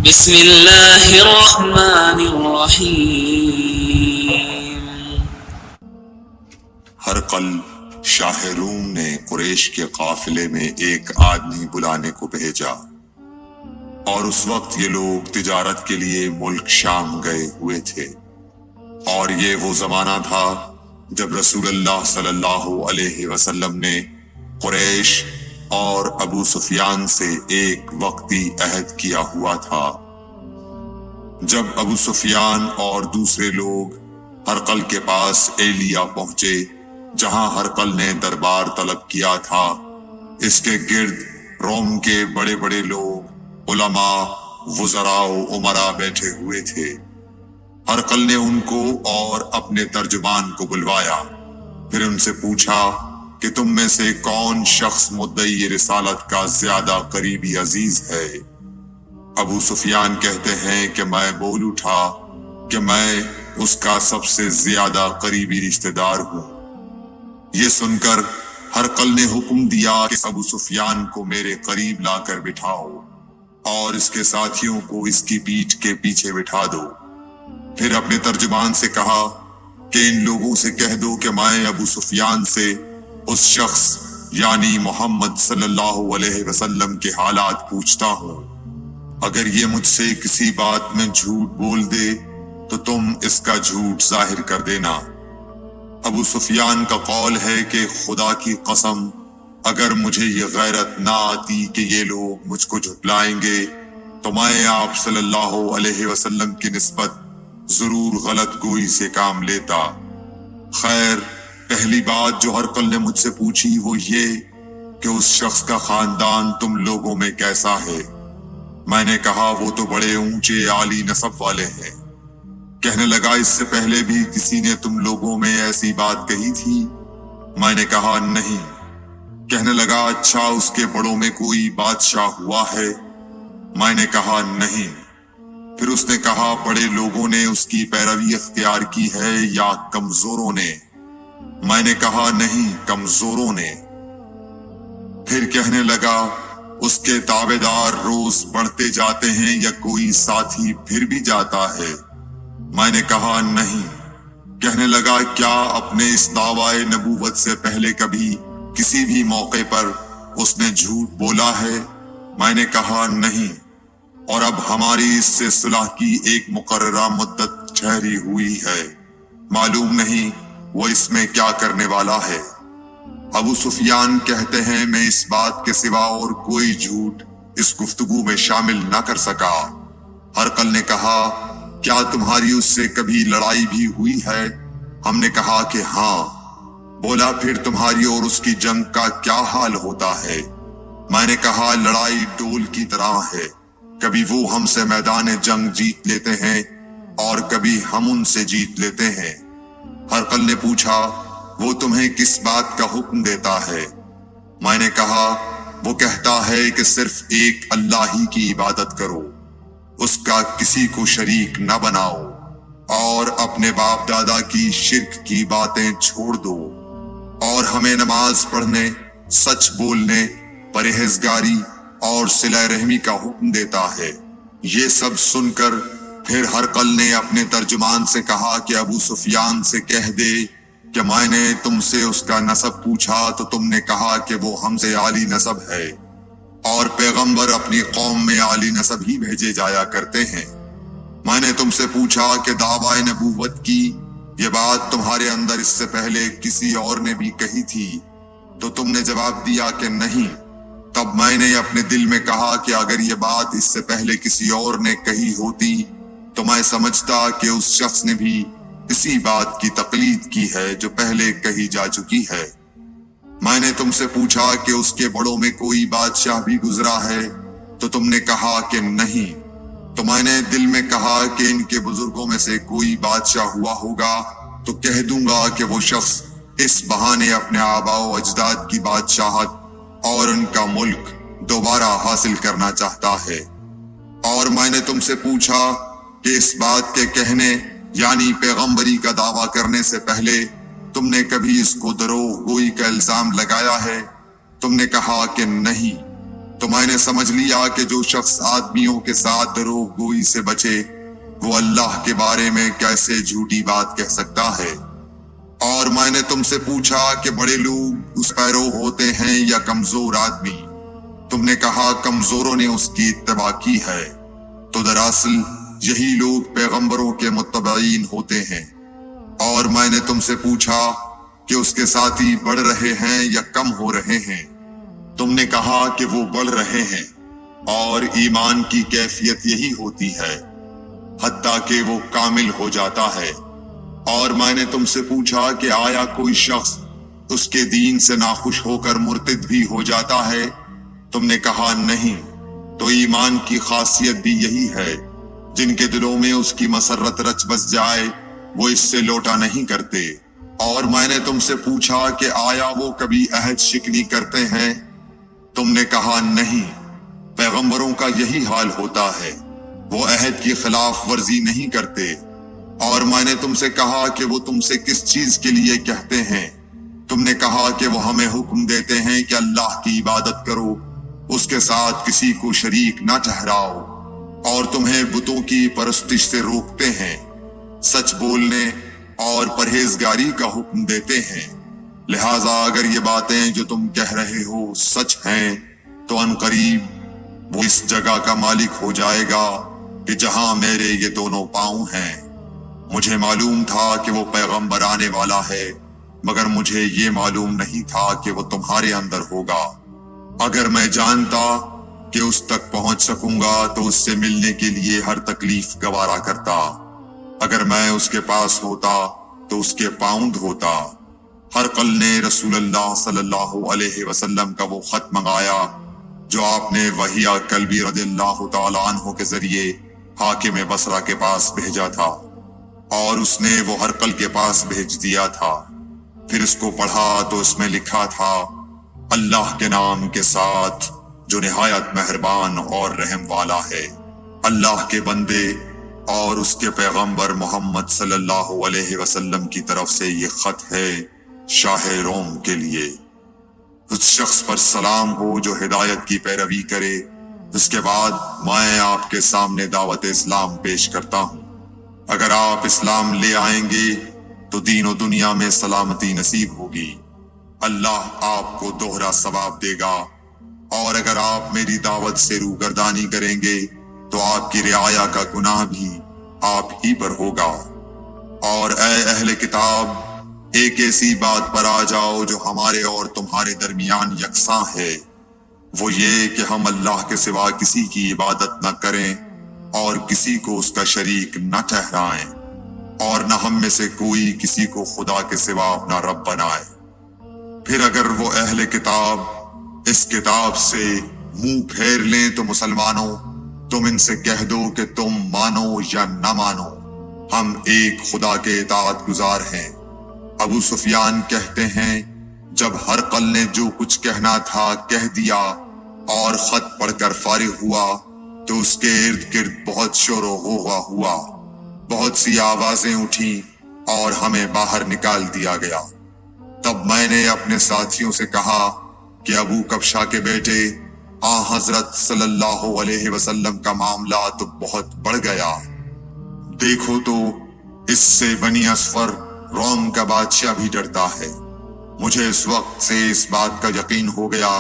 بسم اللہ الرحمن الرحیم۔ ہرقل شاہ روم نے قریش کے قافلے میں ایک آدمی بلانے کو بھیجا، اور اس وقت یہ لوگ تجارت کے لیے ملک شام گئے ہوئے تھے، اور یہ وہ زمانہ تھا جب رسول اللہ صلی اللہ علیہ وسلم نے قریش اور ابو سفیان سے ایک وقتی عہد کیا ہوا تھا۔ جب ابو سفیان اور دوسرے لوگ ہرقل کے پاس ایلیا پہنچے جہاں ہرقل نے دربار طلب کیا تھا، اس کے گرد روم کے بڑے بڑے لوگ، علماء، وزراء و امراء بیٹھے ہوئے تھے۔ ہرقل نے ان کو اور اپنے ترجمان کو بلوایا، پھر ان سے پوچھا کہ تم میں سے کون شخص مدعی رسالت کا زیادہ قریبی عزیز ہے؟ ابو سفیان کہتے ہیں کہ میں بول اٹھا کہ میں اس کا سب سے زیادہ قریبی رشتہ دار ہوں۔ یہ سن کر ہرقل نے حکم دیا کہ ابو سفیان کو میرے قریب لا کر بٹھاؤ اور اس کے ساتھیوں کو اس کی پیٹھ کے پیچھے بٹھا دو۔ پھر اپنے ترجمان سے کہا کہ ان لوگوں سے کہہ دو کہ میں ابو سفیان سے اس شخص یعنی محمد صلی اللہ علیہ وسلم کے حالات پوچھتا ہوں۔ اگر یہ مجھ سے کسی بات میں جھوٹ بول دے تو تم اس کا جھوٹ ظاہر کر دینا۔ ابو سفیان کا قول ہے کہ خدا کی قسم اگر مجھے یہ غیرت نہ آتی کہ یہ لوگ مجھ کو جھٹلائیں گے تو میں آپ صلی اللہ علیہ وسلم کی نسبت ضرور غلط گوئی سے کام لیتا۔ خیر، پہلی بات جو ہرقل نے مجھ سے پوچھی وہ یہ کہ اس شخص کا خاندان تم لوگوں میں کیسا ہے؟ میں نے کہا وہ تو بڑے اونچے عالی نسب والے ہیں۔ کہنے لگا اس سے پہلے بھی کسی نے تم لوگوں میں ایسی بات کہی تھی؟ میں نے کہا نہیں۔ کہنے لگا اچھا اس کے بڑوں میں کوئی بادشاہ ہوا ہے؟ میں نے کہا نہیں۔ پھر اس نے کہا بڑے لوگوں نے اس کی پیروی اختیار کی ہے یا کمزوروں نے؟ میں نے کہا نہیں، کمزوروں نے۔ پھر کہنے لگا اس کے تابعدار روز بڑھتے جاتے ہیں یا کوئی ساتھی پھر بھی جاتا ہے؟ میں نے کہا نہیں۔ کہنے لگا کیا اپنے اس دعوی نبوت سے پہلے کبھی کسی بھی موقع پر اس نے جھوٹ بولا ہے؟ میں نے کہا نہیں۔ اور اب ہماری اس سے صلح کی ایک مقررہ مدت ٹھہری ہوئی ہے، معلوم نہیں وہ اس میں کیا کرنے والا ہے۔ ابو سفیان کہتے ہیں میں اس بات کے سوا اور کوئی جھوٹ اس گفتگو میں شامل نہ کر سکا۔ ہرقل نے کہا کیا تمہاری اس سے کبھی لڑائی بھی ہوئی ہے؟ ہم نے کہا کہ ہاں۔ بولا پھر تمہاری اور اس کی جنگ کا کیا حال ہوتا ہے؟ میں نے کہا لڑائی ڈول کی طرح ہے، کبھی وہ ہم سے میدان جنگ جیت لیتے ہیں اور کبھی ہم ان سے جیت لیتے ہیں۔ ہرقل نے پوچھا وہ تمہیں کس بات کا حکم دیتا ہے؟ میں نے کہا وہ کہتا ہے کہ صرف ایک اللہ ہی کی عبادت کرو، اس کا کسی کو شریک نہ بناؤ، اور اپنے باپ دادا کی شرک کی باتیں چھوڑ دو، اور ہمیں نماز پڑھنے، سچ بولنے، پرہیزگاری اور صلہ رحمی کا حکم دیتا ہے۔ یہ سب سن کر پھر ہرقل نے اپنے ترجمان سے کہا کہ ابو سفیان سے کہہ دے کہ میں نے تم سے اس کا نسب پوچھا تو تم نے کہا کہ وہ ہم سے عالی نسب ہے، اور پیغمبر اپنی قوم میں عالی نسب ہی بھیجے جایا کرتے ہیں۔ میں نے تم سے پوچھا کہ دعوی نبوت کی یہ بات تمہارے اندر اس سے پہلے کسی اور نے بھی کہی تھی؟ تو تم نے جواب دیا کہ نہیں۔ تب میں نے اپنے دل میں کہا کہ اگر یہ بات اس سے پہلے کسی اور نے کہی ہوتی تو میں سمجھتا کہ اس شخص نے بھی اسی بات کی تقلید کی ہے جو پہلے کہی جا چکی ہے۔ میں نے تم سے پوچھا کہ اس کے بڑوں میں کوئی بادشاہ بھی گزرا ہے تو تم نے کہا کہ نہیں۔ تو میں نے دل میں کہا کہ ان کے بزرگوں میں سے کوئی بادشاہ ہوا ہوگا تو کہہ دوں گا کہ وہ شخص اس بہانے اپنے آباء و اجداد کی بادشاہت اور ان کا ملک دوبارہ حاصل کرنا چاہتا ہے۔ اور میں نے تم سے پوچھا کہ اس بات کے کہنے یعنی پیغمبری کا دعویٰ کرنے سے پہلے تم نے کبھی اس کو دروغ گوئی کا الزام لگایا ہے؟ تم نے کہا کہ نہیں۔ تو میں نے سمجھ لیا کہ جو شخص آدمیوں کے ساتھ دروغ گوئی سے بچے وہ اللہ کے بارے میں کیسے جھوٹی بات کہہ سکتا ہے۔ اور میں نے تم سے پوچھا کہ بڑے لوگ اس پیرو ہوتے ہیں یا کمزور آدمی؟ تم نے کہا کمزوروں نے اس کی اتباع کی ہے۔ تو دراصل یہی لوگ پیغمبروں کے متبعین ہوتے ہیں۔ اور میں نے تم سے پوچھا کہ اس کے ساتھی بڑھ رہے ہیں یا کم ہو رہے ہیں؟ تم نے کہا کہ وہ بڑھ رہے ہیں، اور ایمان کی کیفیت یہی ہوتی ہے حتیٰ کہ وہ کامل ہو جاتا ہے۔ اور میں نے تم سے پوچھا کہ آیا کوئی شخص اس کے دین سے ناخوش ہو کر مرتد بھی ہو جاتا ہے؟ تم نے کہا نہیں۔ تو ایمان کی خاصیت بھی یہی ہے، جن کے دلوں میں اس کی مسرت رچ بس جائے وہ اس سے لوٹا نہیں کرتے۔ اور میں نے تم سے پوچھا کہ آیا وہ کبھی عہد شکنی کرتے ہیں؟ تم نے کہا نہیں۔ پیغمبروں کا یہی حال ہوتا ہے، وہ عہد کی خلاف ورزی نہیں کرتے۔ اور میں نے تم سے کہا کہ وہ تم سے کس چیز کے لیے کہتے ہیں؟ تم نے کہا کہ وہ ہمیں حکم دیتے ہیں کہ اللہ کی عبادت کرو، اس کے ساتھ کسی کو شریک نہ ٹھہراؤ، اور تمہیں بتوں کی پرستش سے روکتے ہیں، سچ بولنے اور پرہیزگاری کا حکم دیتے ہیں۔ لہٰذا اگر یہ باتیں جو تم کہہ رہے ہو سچ ہیں تو ان قریب وہ اس جگہ کا مالک ہو جائے گا کہ جہاں میرے یہ دونوں پاؤں ہیں۔ مجھے معلوم تھا کہ وہ پیغمبر آنے والا ہے، مگر مجھے یہ معلوم نہیں تھا کہ وہ تمہارے اندر ہوگا۔ اگر میں جانتا کہ اس تک پہنچ سکوں گا تو اس سے ملنے کے لیے ہر تکلیف گوارا کرتا۔ اگر میں اس کے پاس ہوتا تو اس کے پاؤں دھوتا۔ ہرقل نے رسول اللہ صلی اللہ علیہ وسلم کا وہ خط منگایا جو آپ نے وحیہ کلبی رضی اللہ تعالیٰ عنہ کے ذریعے حاکم بصرہ کے پاس بھیجا تھا، اور اس نے وہ ہرقل کے پاس بھیج دیا تھا۔ پھر اس کو پڑھا تو اس میں لکھا تھا، اللہ کے نام کے ساتھ جو نہایت مہربان اور رحم والا ہے۔ اللہ کے بندے اور اس کے پیغمبر محمد صلی اللہ علیہ وسلم کی طرف سے یہ خط ہے شاہ روم کے لیے۔ اس شخص پر سلام ہو جو ہدایت کی پیروی کرے۔ اس کے بعد میں آپ کے سامنے دعوت اسلام پیش کرتا ہوں۔ اگر آپ اسلام لے آئیں گے تو دین و دنیا میں سلامتی نصیب ہوگی، اللہ آپ کو دوہرا ثواب دے گا، اور اگر آپ میری دعوت سے روگردانی کریں گے تو آپ کی رعایا کا گناہ بھی آپ ہی پر ہوگا۔ اور اے اہل کتاب، ایک ایسی بات پر آ جاؤ جو ہمارے اور تمہارے درمیان یکساں ہے، وہ یہ کہ ہم اللہ کے سوا کسی کی عبادت نہ کریں اور کسی کو اس کا شریک نہ ٹھہرائیں، اور نہ ہم میں سے کوئی کسی کو خدا کے سوا اپنا رب بنائے۔ پھر اگر وہ اہل کتاب اس کتاب سے منہ پھیر لیں تو مسلمانوں، تم ان سے کہہ دو کہ تم مانو یا نہ مانو، ہم ایک خدا کے اطاعت گزار ہیں۔ ابو سفیان کہتے ہیں، جب ہرقل نے جو کچھ کہنا تھا کہہ دیا اور خط پڑھ کر فارغ ہوا تو اس کے ارد گرد بہت شور و غوغا ہوا، بہت سی آوازیں اٹھیں اور ہمیں باہر نکال دیا گیا۔ تب میں نے اپنے ساتھیوں سے کہا کہ ابو کبشہ کے بیٹے حضرت صلی اللہ علیہ وسلم کا معاملہ تو بہت بڑھ گیا۔ دیکھو تو اس سے بنی اصفر روم کا بادشاہ بھی ڈرتا ہے۔ مجھے اس وقت سے اس بات کا یقین ہو گیا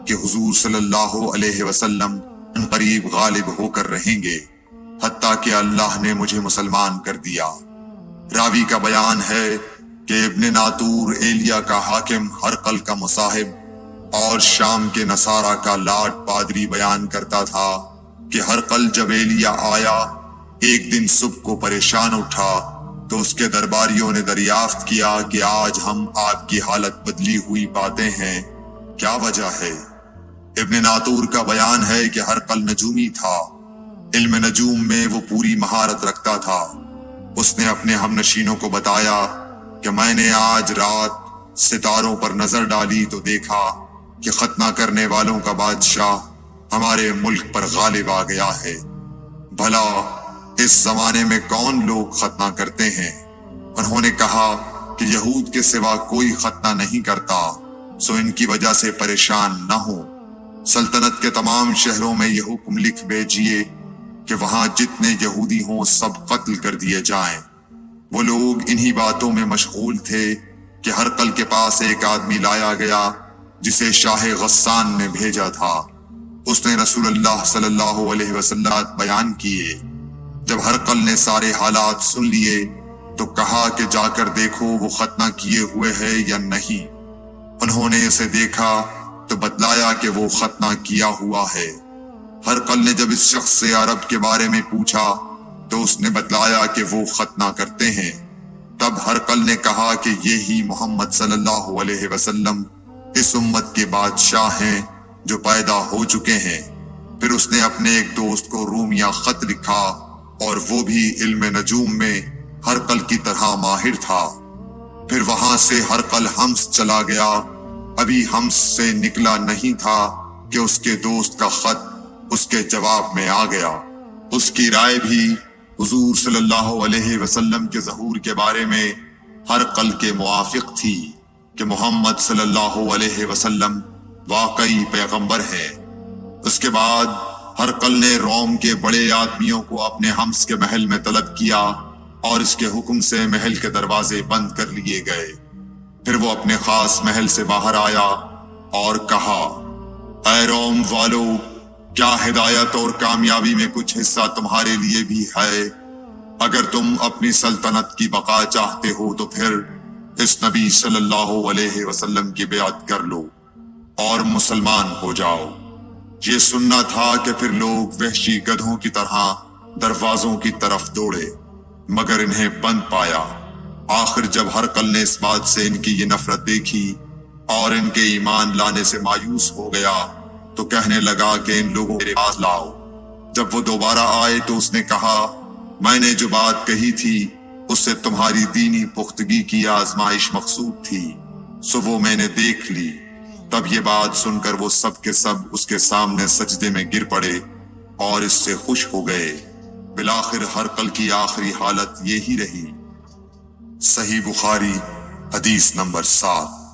کہ حضور صلی اللہ علیہ وسلم ان قریب غالب ہو کر رہیں گے، حتیٰ کہ اللہ نے مجھے مسلمان کر دیا۔ راوی کا بیان ہے کہ ابن ناطور ایلیا کا حاکم ہرقل کا مصاحب اور شام کے نصارہ کا لاٹ پادری بیان کرتا تھا کہ ہرقل جب ایلیا آیا ایک دن صبح کو پریشان اٹھا تو اس کے درباریوں نے دریافت کیا کہ آج ہم آپ کی حالت بدلی ہوئی پاتے ہیں، کیا وجہ ہے؟ ابن ناطور کا بیان ہے کہ ہرقل نجومی تھا، علم نجوم میں وہ پوری مہارت رکھتا تھا۔ اس نے اپنے ہم نشینوں کو بتایا کہ میں نے آج رات ستاروں پر نظر ڈالی تو دیکھا کہ ختنہ کرنے والوں کا بادشاہ ہمارے ملک پر غالب آ گیا ہے۔ بھلا اس زمانے میں کون لوگ ختنہ کرتے ہیں؟ انہوں نے کہا کہ یہود کے سوا کوئی ختنہ نہیں کرتا، سو ان کی وجہ سے پریشان نہ ہو۔ سلطنت کے تمام شہروں میں یہ حکم لکھ بھیجیے کہ وہاں جتنے یہودی ہوں سب قتل کر دیے جائیں۔ وہ لوگ انہی باتوں میں مشغول تھے کہ ہرقل کے پاس ایک آدمی لایا گیا جسے شاہ غسان نے بھیجا تھا۔ اس نے رسول اللہ صلی اللہ علیہ وسلم بیان کیے۔ جب ہرقل نے سارے حالات سن لیے تو کہا کہ جا کر دیکھو وہ ختنہ کیے ہوئے ہے یا نہیں۔ انہوں نے اسے دیکھا تو بتلایا کہ وہ ختنہ کیا ہوا ہے۔ ہرقل نے جب اس شخص سے عرب کے بارے میں پوچھا تو اس نے بتلایا کہ وہ ختنہ کرتے ہیں۔ تب ہرقل نے کہا کہ یہی محمد صلی اللہ علیہ وسلم اس امت کے بادشاہ ہیں جو پیدا ہو چکے ہیں۔ پھر اس نے اپنے ایک دوست کو رومیہ خط لکھا اور وہ بھی علم نجوم میں ہرقل کی طرح ماہر تھا۔ پھر وہاں سے ہرقل حمص چلا گیا۔ ابھی حمص سے نکلا نہیں تھا کہ اس کے دوست کا خط اس کے جواب میں آ گیا۔ اس کی رائے بھی حضور صلی اللہ علیہ وسلم کے ظہور کے بارے میں ہرقل کے موافق تھی کہ محمد صلی اللہ علیہ وسلم واقعی پیغمبر ہے۔ اس کے بعد ہرقل نے روم کے بڑے آدمیوں کو اپنے حمص کے محل میں طلب کیا اور اس کے حکم سے محل کے دروازے بند کر لیے گئے۔ پھر وہ اپنے خاص محل سے باہر آیا اور کہا، اے روم والو، کیا ہدایت اور کامیابی میں کچھ حصہ تمہارے لیے بھی ہے؟ اگر تم اپنی سلطنت کی بقا چاہتے ہو تو پھر اس نبی صلی اللہ علیہ وسلم کی بیعت کر لو اور مسلمان ہو جاؤ۔ یہ سننا تھا کہ پھر لوگ وحشی گدھوں کی طرح دروازوں کی طرف دوڑے مگر انہیں بند پایا۔ آخر جب ہرقل نے اس بات سے ان کی یہ نفرت دیکھی اور ان کے ایمان لانے سے مایوس ہو گیا تو کہنے لگا کہ ان لوگوں میرے پاس لاؤ۔ جب وہ دوبارہ آئے تو اس نے کہا، میں نے جو بات کہی تھی اس سے تمہاری دینی پختگی کی آزمائش مقصود تھی، سو وہ میں نے دیکھ لی۔ تب یہ بات سن کر وہ سب کے سب اس کے سامنے سجدے میں گر پڑے اور اس سے خوش ہو گئے۔ بالآخر ہرقل کی آخری حالت یہی رہی۔ صحیح بخاری حدیث نمبر 7۔